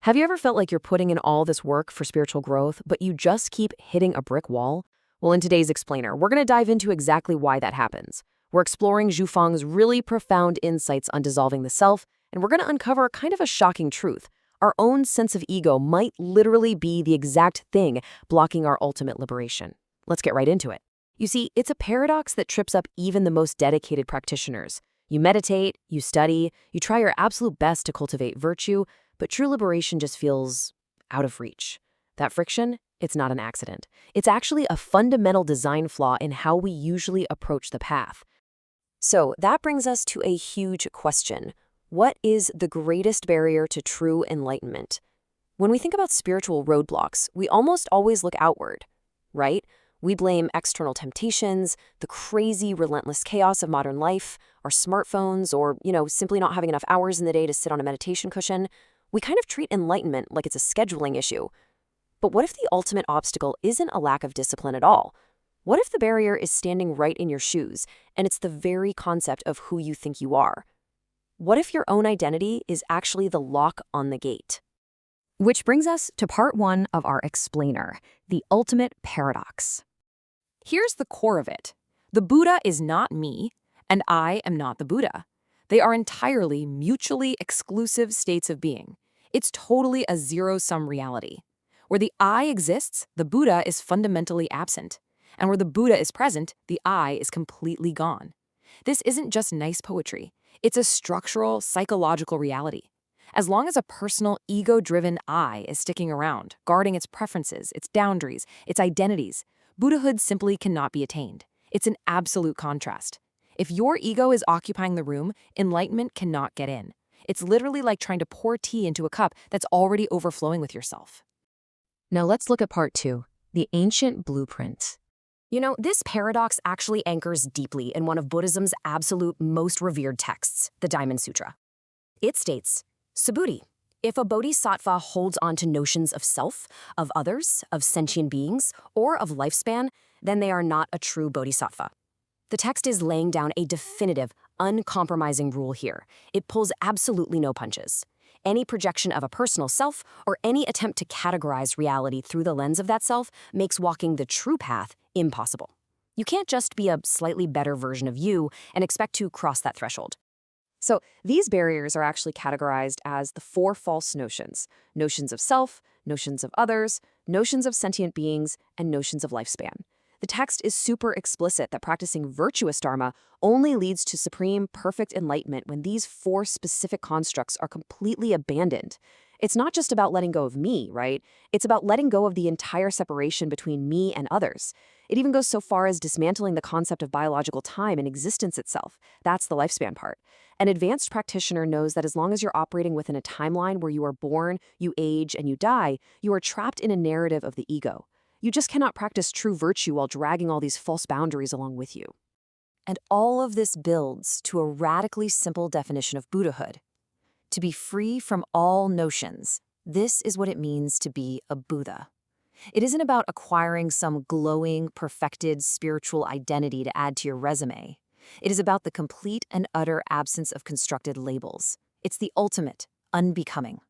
Have you ever felt like you're putting in all this work for spiritual growth, but you just keep hitting a brick wall? Well, in today's Explainer, we're going to dive into exactly why that happens. We're exploring Zhu Fang's really profound insights on dissolving the self, and we're going to uncover kind of a shocking truth. Our own sense of ego might literally be the exact thing blocking our ultimate liberation. Let's get right into it. You see, it's a paradox that trips up even the most dedicated practitioners. You meditate, you study, you try your absolute best to cultivate virtue, but true liberation just feels out of reach. That friction, it's not an accident. It's actually a fundamental design flaw in how we usually approach the path. So that brings us to a huge question. What is the greatest barrier to true enlightenment? When we think about spiritual roadblocks, we almost always look outward, right? We blame external temptations, the crazy, relentless chaos of modern life, our smartphones, or, simply not having enough hours in the day to sit on a meditation cushion. We kind of treat enlightenment like it's a scheduling issue. But what if the ultimate obstacle isn't a lack of discipline at all? What if the barrier is standing right in your shoes, and it's the very concept of who you think you are? What if your own identity is actually the lock on the gate? Which brings us to part 1 of our explainer, the ultimate paradox. Here's the core of it. The Buddha is not me, and I am not the Buddha. They are entirely mutually exclusive states of being. It's totally a zero-sum reality. Where the I exists, the Buddha is fundamentally absent. And where the Buddha is present, the I is completely gone. This isn't just nice poetry. It's a structural, psychological reality. As long as a personal, ego-driven I is sticking around, guarding its preferences, its boundaries, its identities, Buddhahood simply cannot be attained. It's an absolute contrast. If your ego is occupying the room, enlightenment cannot get in. It's literally like trying to pour tea into a cup that's already overflowing with yourself. Now let's look at part 2, the ancient blueprint. This paradox actually anchors deeply in one of Buddhism's absolute most revered texts, the Diamond Sutra. It states, Subhuti, if a bodhisattva holds on to notions of self, of others, of sentient beings, or of lifespan, then they are not a true bodhisattva. The text is laying down a definitive, uncompromising rule here. It pulls absolutely no punches. Any projection of a personal self or any attempt to categorize reality through the lens of that self makes walking the true path impossible. You can't just be a slightly better version of you and expect to cross that threshold. So these barriers are actually categorized as the 4 false notions: notions of self, notions of others, notions of sentient beings, and notions of lifespan. The text is super explicit that practicing virtuous dharma only leads to supreme, perfect enlightenment when these 4 specific constructs are completely abandoned. It's not just about letting go of me, right? It's about letting go of the entire separation between me and others. It even goes so far as dismantling the concept of biological time and existence itself. That's the lifespan part. An advanced practitioner knows that as long as you're operating within a timeline where you are born, you age, and you die, you are trapped in a narrative of the ego. You just cannot practice true virtue while dragging all these false boundaries along with you. And all of this builds to a radically simple definition of Buddhahood. To be free from all notions, this is what it means to be a Buddha. It isn't about acquiring some glowing, perfected spiritual identity to add to your resume. It is about the complete and utter absence of constructed labels. It's the ultimate unbecoming.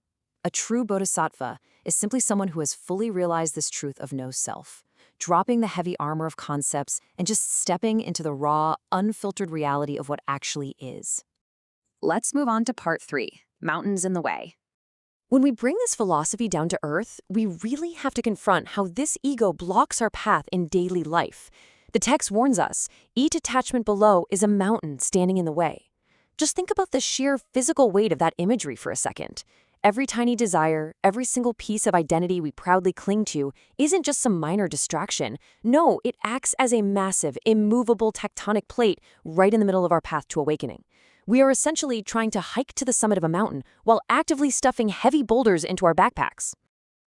A true bodhisattva is simply someone who has fully realized this truth of no self, dropping the heavy armor of concepts and just stepping into the raw, unfiltered reality of what actually is. Let's move on to part 3, mountains in the way. When we bring this philosophy down to earth, we really have to confront how this ego blocks our path in daily life. The text warns us, each attachment below is a mountain standing in the way. Just think about the sheer physical weight of that imagery for a second. Every tiny desire, every single piece of identity we proudly cling to isn't just some minor distraction. No, it acts as a massive, immovable tectonic plate right in the middle of our path to awakening. We are essentially trying to hike to the summit of a mountain while actively stuffing heavy boulders into our backpacks.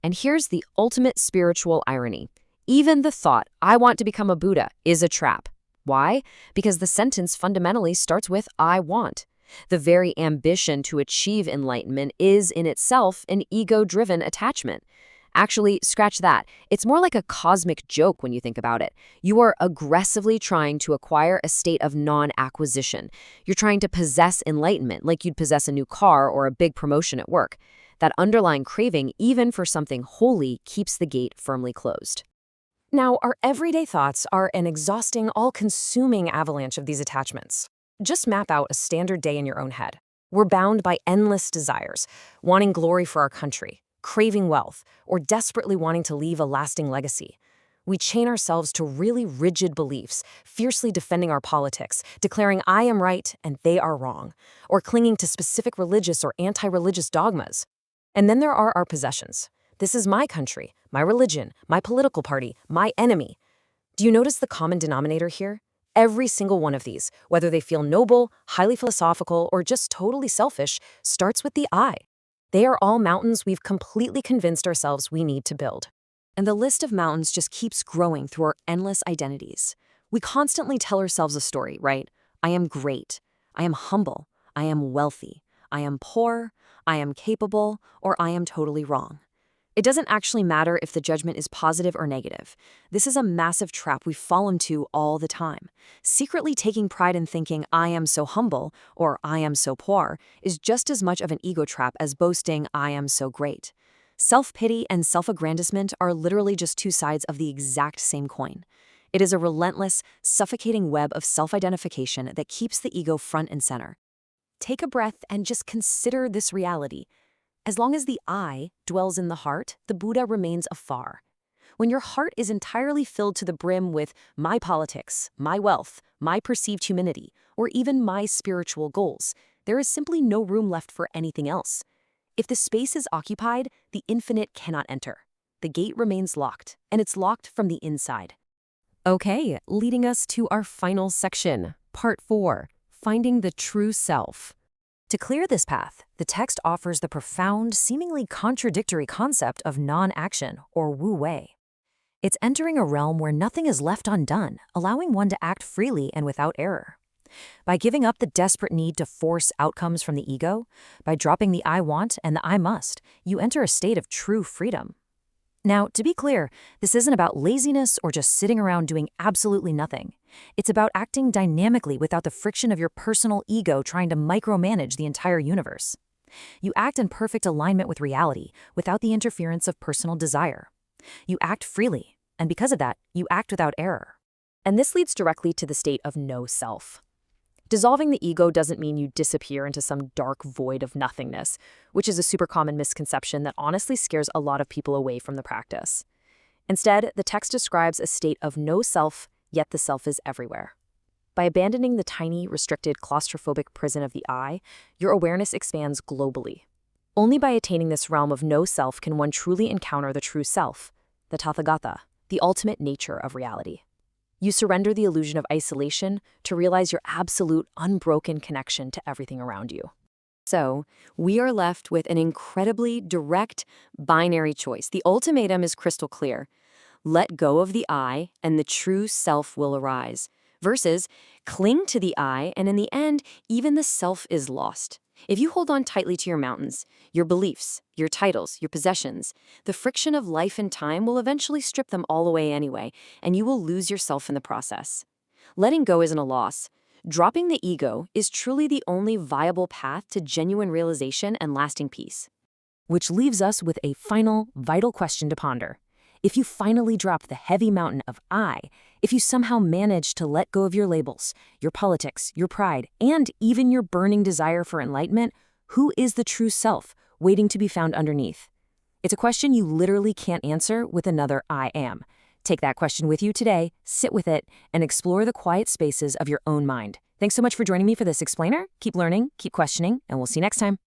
And here's the ultimate spiritual irony. Even the thought, I want to become a Buddha, is a trap. Why? Because the sentence fundamentally starts with, I want. The very ambition to achieve enlightenment is in itself an ego-driven attachment. Actually, scratch that. It's more like a cosmic joke when you think about it. You are aggressively trying to acquire a state of non-acquisition. You're trying to possess enlightenment, like you'd possess a new car or a big promotion at work. That underlying craving, even for something holy, keeps the gate firmly closed. Now, our everyday thoughts are an exhausting, all-consuming avalanche of these attachments. Just map out a standard day in your own head. We're bound by endless desires, wanting glory for our country, craving wealth, or desperately wanting to leave a lasting legacy. We chain ourselves to really rigid beliefs, fiercely defending our politics, declaring I am right and they are wrong, or clinging to specific religious or anti-religious dogmas. And then there are our possessions. This is my country, my religion, my political party, my enemy. Do you notice the common denominator here? Every single one of these, whether they feel noble, highly philosophical, or just totally selfish, starts with the I. They are all mountains we've completely convinced ourselves we need to build. And the list of mountains just keeps growing through our endless identities. We constantly tell ourselves a story, right? I am great. I am humble. I am wealthy. I am poor. I am capable. Or I am totally wrong. It doesn't actually matter if the judgment is positive or negative. This is a massive trap we fall into all the time. Secretly taking pride in thinking I am so humble or I am so poor is just as much of an ego trap as boasting I am so great. Self-pity and self-aggrandizement are literally just two sides of the exact same coin. It is a relentless, suffocating web of self-identification that keeps the ego front and center. Take a breath and just consider this reality. As long as the I dwells in the heart, the Buddha remains afar. When your heart is entirely filled to the brim with my politics, my wealth, my perceived humanity, or even my spiritual goals, there is simply no room left for anything else. If the space is occupied, the infinite cannot enter. The gate remains locked, and it's locked from the inside. Okay, leading us to our final section, Part 4, Finding the True Self. To clear this path, the text offers the profound, seemingly contradictory concept of non-action, or Wu Wei. It's entering a realm where nothing is left undone, allowing one to act freely and without error. By giving up the desperate need to force outcomes from the ego, by dropping the I want and the I must, you enter a state of true freedom. Now, to be clear, this isn't about laziness or just sitting around doing absolutely nothing. It's about acting dynamically without the friction of your personal ego trying to micromanage the entire universe. You act in perfect alignment with reality, without the interference of personal desire. You act freely, and because of that, you act without error. And this leads directly to the state of no self. Dissolving the ego doesn't mean you disappear into some dark void of nothingness, which is a super common misconception that honestly scares a lot of people away from the practice. Instead, the text describes a state of no self, yet the self is everywhere. By abandoning the tiny, restricted, claustrophobic prison of the I, your awareness expands globally. Only by attaining this realm of no self can one truly encounter the true self, the Tathagata, the ultimate nature of reality. You surrender the illusion of isolation to realize your absolute, unbroken connection to everything around you. So, we are left with an incredibly direct, binary choice. The ultimatum is crystal clear. Let go of the I, and the true self will arise. Versus, cling to the I, and in the end, even the self is lost. If you hold on tightly to your mountains, your beliefs, your titles, your possessions, the friction of life and time will eventually strip them all away anyway, and you will lose yourself in the process. Letting go isn't a loss. Dropping the ego is truly the only viable path to genuine realization and lasting peace. Which leaves us with a final, vital question to ponder. If you finally drop the heavy mountain of I, if you somehow manage to let go of your labels, your politics, your pride, and even your burning desire for enlightenment, who is the true self waiting to be found underneath? It's a question you literally can't answer with another I am. Take that question with you today, sit with it, and explore the quiet spaces of your own mind. Thanks so much for joining me for this explainer. Keep learning, keep questioning, and we'll see you next time.